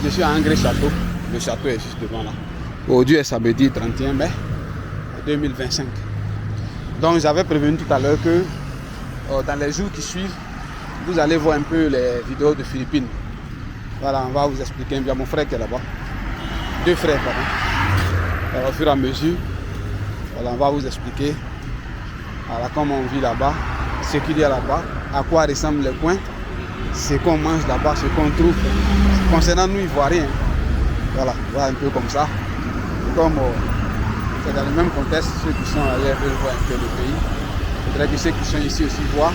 Je suis à Angré Château. Le château est juste devant là. Aujourd'hui est samedi 31 mai 2025. Donc j'avais prévenu tout à l'heure que dans les jours qui suivent, vous allez voir un peu les vidéos de Philippines. Voilà, on va vous expliquer. Il y a mon frère qui est là-bas. Deux frères, pardon. Alors, au fur et à mesure, voilà, on va vous expliquer voilà, comment on vit là-bas, ce qu'il y a là-bas, à quoi ressemblent les coins, ce qu'on mange là-bas, ce qu'on trouve. Concernant nous, Ivoiriens, voilà, voilà un peu comme ça. Comme c'est dans le même contexte, ceux qui sont ailleurs veulent voir un peu le pays. Il faudrait que ceux qui sont ici aussi voient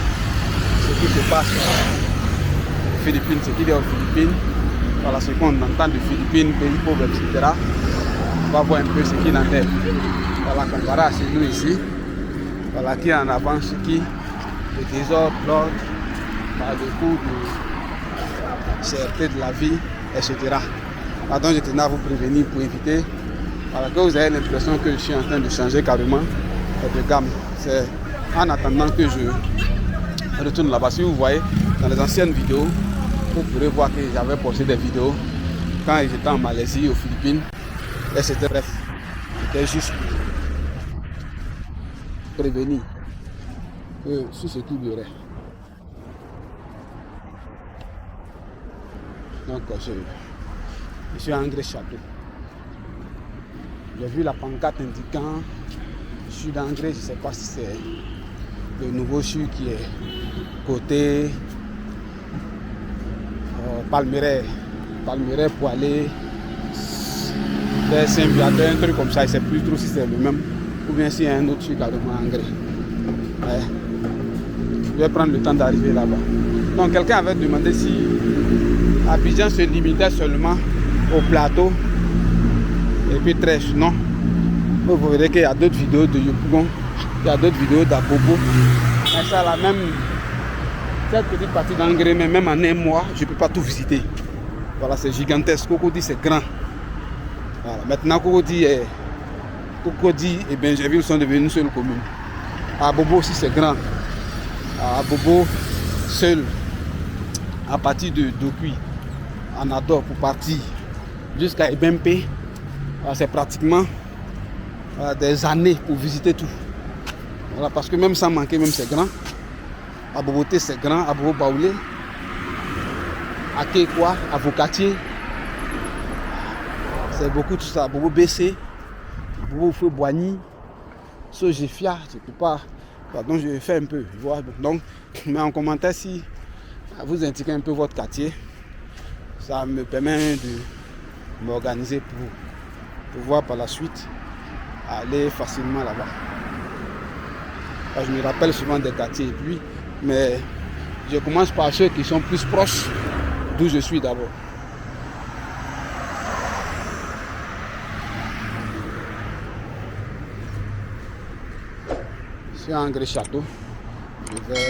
ce qui se passe aux Philippines, ce qu'il y a aux Philippines. Voilà ce qu'on entend de Philippines, pays pauvres, etc. On va voir un peu ce qu'il en est. Voilà, comparé à chez nous ici. Voilà, qui est en avance, ce qui le désordre, l'ordre, le coût de cherté de la vie, etc. Donc je tenais à vous prévenir pour éviter voilà, que vous ayez l'impression que je suis en train de changer carrément de gamme. C'est en attendant que je retourne là-bas. Si vous voyez dans les anciennes vidéos, vous pourrez voir que j'avais posté des vidéos quand j'étais en Malaisie, aux Philippines. Et c'était bref. C'était juste prévenir que sur ce qu'il y aurait. Donc je suis à Angré Château. J'ai vu la pancarte indiquant je suis d'Angré, je ne sais pas si c'est le nouveau CHU qui est côté Palmeraie pour aller vers Saint-Viateur, un truc comme ça, je ne sais plus trop si c'est le même ou bien s'il y a un autre CHU carrément à Angré. Ouais. Je vais prendre le temps d'arriver là-bas. Donc quelqu'un avait demandé si Abidjan se limitait seulement au plateau et puis Trèche. Non. Vous verrez qu'il y a d'autres vidéos de Yopougon, il y a d'autres vidéos d'Abobo. Mais ça, la même, cette petite partie d'Angré, même en un mois, je ne peux pas tout visiter. Voilà, c'est gigantesque. Cocody, c'est grand. Voilà. Maintenant, Cocody et Benjerville sont devenus une seule commune. Abobo aussi, c'est grand. Abobo, seul, à partir de Dokui, en Ador pour partir jusqu'à Ebempe, c'est pratiquement des années pour visiter tout. Voilà, parce que même sans manquer, même c'est grand. Aboboté c'est grand, Abobo Baoulé, Akekwa, Avocatier, c'est beaucoup tout ça. Abobo BC, Abobo Feu Boigny, Sojefia, je ne peux pas. Donc je fais un peu. Voilà. Donc, mais en commentaire si vous indiquez un peu votre quartier, ça me permet de m'organiser pour pouvoir par la suite aller facilement là-bas. Je me rappelle souvent des quartiers et puis, mais je commence par ceux qui sont plus proches d'où je suis d'abord. Je suis à Angré Château. Je vais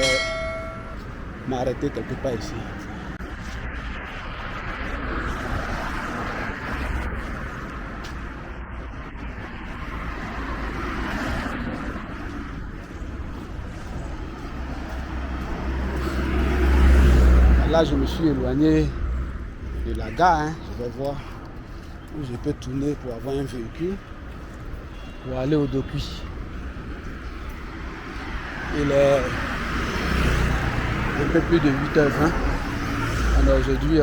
m'arrêter quelque part ici. Là, je me suis éloigné de la gare. Je vais voir où je peux tourner pour avoir un véhicule pour aller au Dokui. Il est un peu plus de 8h20. On est aujourd'hui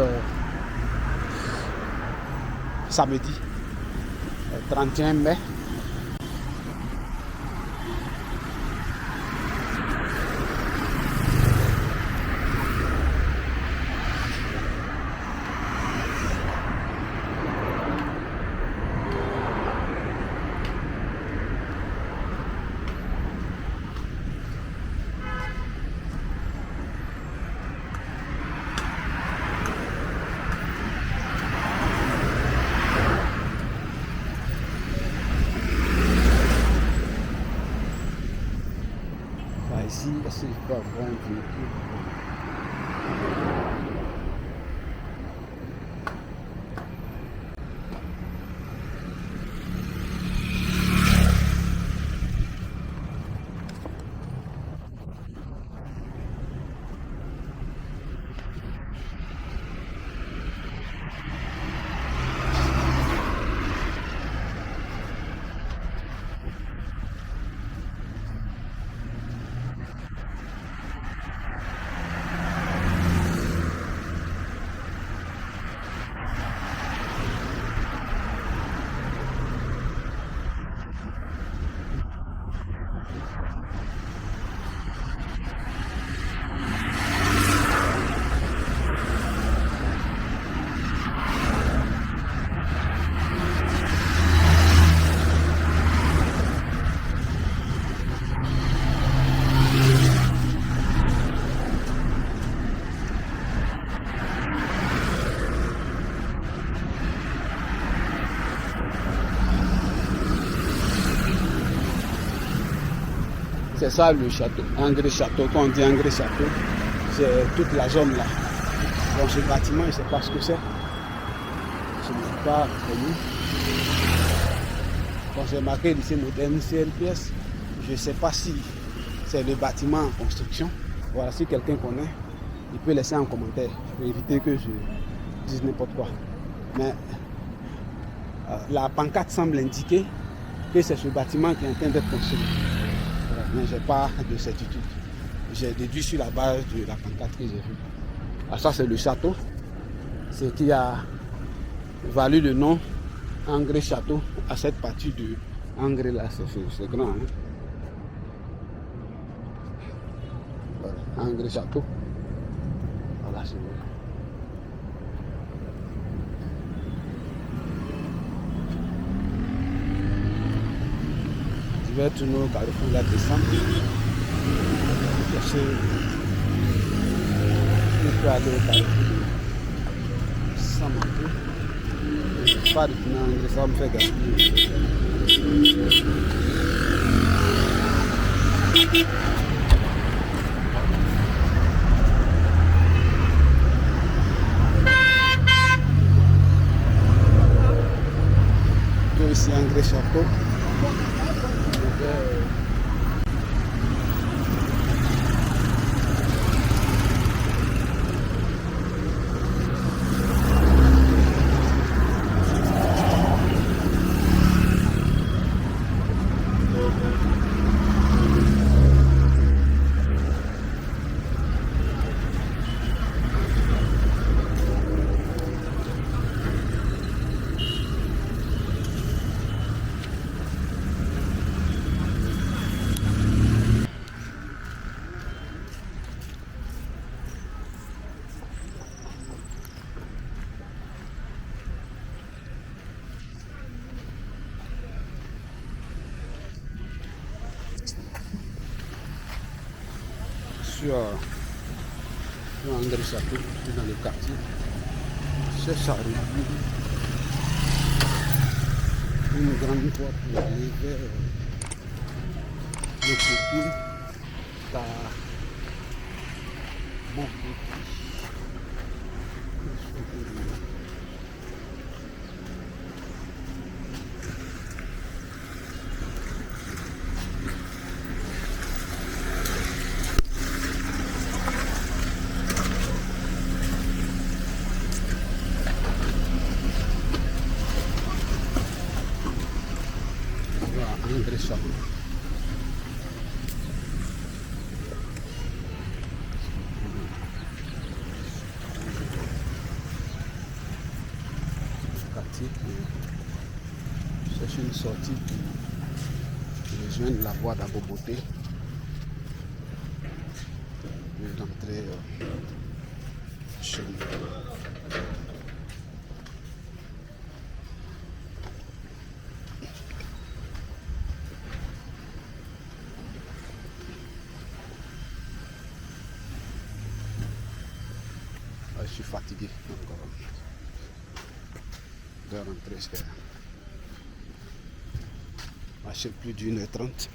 samedi 31 mai. Ici, est-ce que je peux avoir un véhicule? C'est ça le château, Angré Château. Quand on dit Angré Château, c'est toute la zone là. Dans ce bâtiment, je ne sais pas ce que c'est. Je n'ai pas connu. Quand j'ai marqué lycée moderne CLPS, je ne sais pas si c'est le bâtiment en construction. Voilà, si quelqu'un connaît, il peut laisser un commentaire pour éviter que je dise n'importe quoi. Mais la pancarte semble indiquer que c'est ce bâtiment qui est en train d'être construit. Voilà, mais je n'ai pas de certitude. J'ai déduit sur la base de la pancarte que j'ai vue. Ah, ça c'est le château. C'est qui a valu le nom Angré Château à cette partie de Angré là. C'est grand. Hein? Voilà, Angré Château. Voilà, c'est bon. Je vais tourner au carrefour là, descendre. Je peux aller au carrefour sans manquer. Pas de finance, ça me fait gaspiller. Je ici Angré Château. Sur Angré Château, dans le quartier. C'est ça, une grande voie pour aller vers le côté par mon côté. Angré Château. C'est une sortie qui rejoint la voie d'Aboboté. Je vais rentrer chez nous. Je suis fatigué encore. Je dois rentrer, je vais marcher plus d'1h30.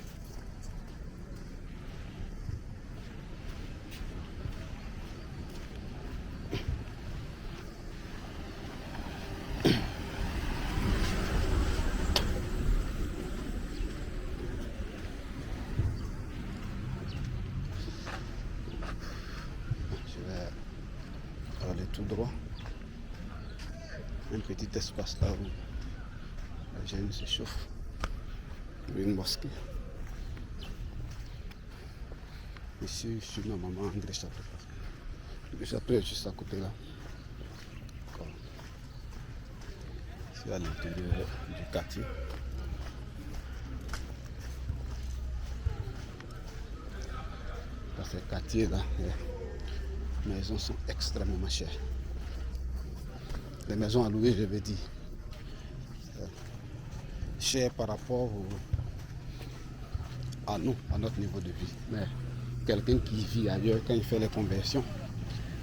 Tout droit, un petit espace là où la jeune se chauffe, une mosquée. Ici, je suis normalement Angré Château. Le château est juste à côté là. C'est à l'intérieur du quartier. Dans ce quartier là, les maisons sont extrêmement chères. Les maisons à louer, je veux dire, chères par rapport à nous, à notre niveau de vie. Mais quelqu'un qui vit ailleurs, quand il fait les conversions,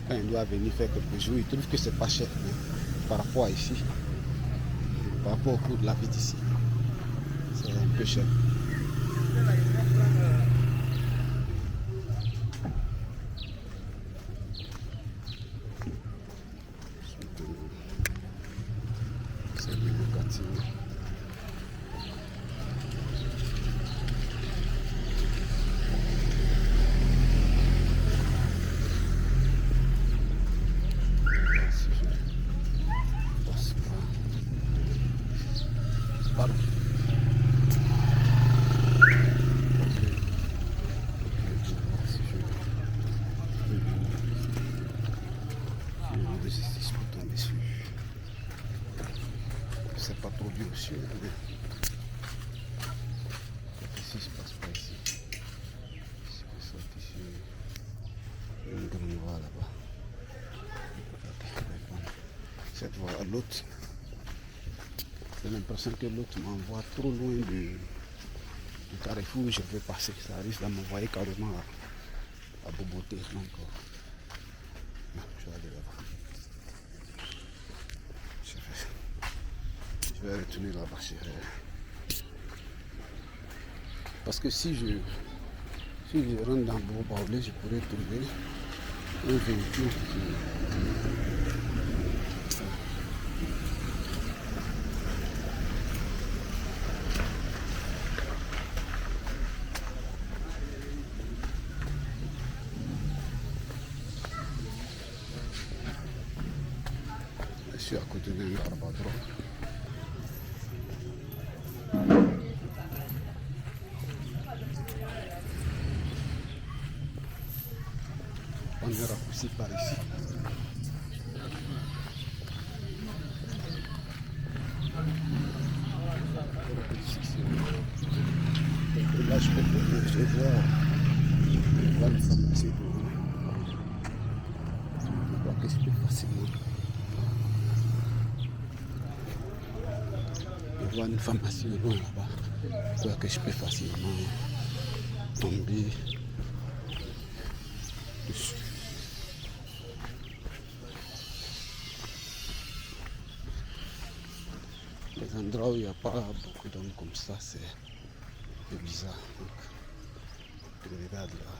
quand il doit venir faire quelques jours, il trouve que c'est pas cher. Mais par rapport à ici, par rapport au coût de la vie d'ici, c'est un peu cher. C'est le quartier. Pardon. Si je peux tomber dessus. C'est pas trop dur aussi. Ici, je passe pas ici. Je peux sortir sur une grande voie là-bas. Cette voie à l'autre. J'ai l'impression que l'autre m'envoie trop loin du carrefour où je vais passer. Ça risque de m'envoyer carrément à Boboté. Donc, je vais aller là-bas. Je vais retourner là-bas. Parce que si je rentre dans Bobo-Baoulé, je pourrais trouver un véhicule Je suis à côté d'un arbre à droite. On est raccourci par ici. Là, je vais voir les pharmacies pour vous. Je vois que je peux facilement. Je vois une pharmacie loin là-bas. Je vois que je peux facilement tomber dessus. Les endroits où il n'y a pas beaucoup d'hommes comme ça, c'est bizarre. Donc, je regarde là.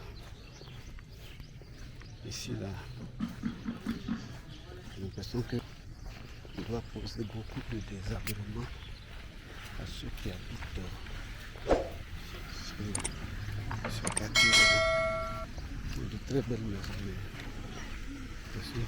Ici, là, j'ai l'impression que il doit poser beaucoup de désagréments à ceux qui habitent ce quartier. De très belles maisons, mais je suis